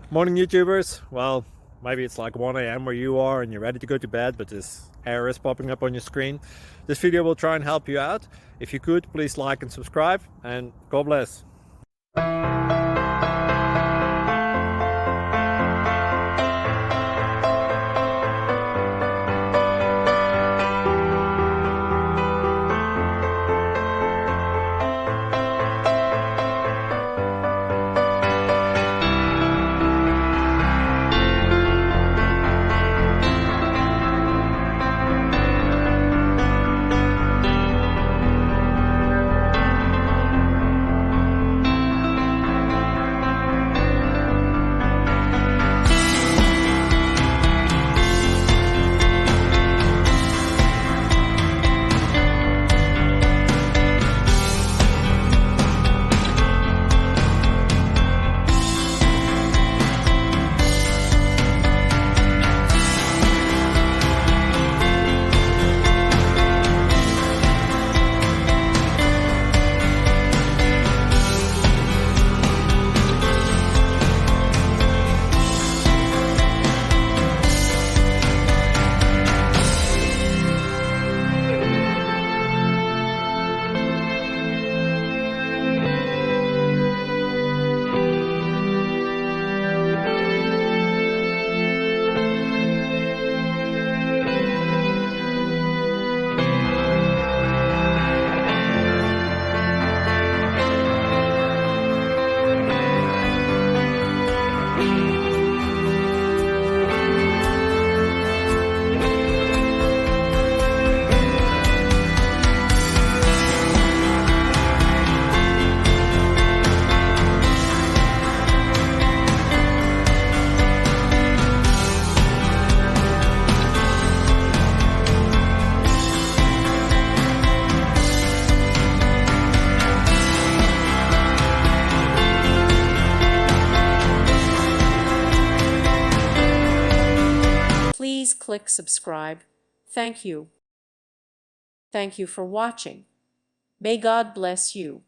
Morning, YouTubers. Well, maybe it's like 1 a.m. where you are and you're ready to go to bed, but this error is popping up on your screen. This video will try and help you out. If you could, please like and subscribe, and God bless. Please click subscribe. Thank you. Thank you for watching. May God bless you.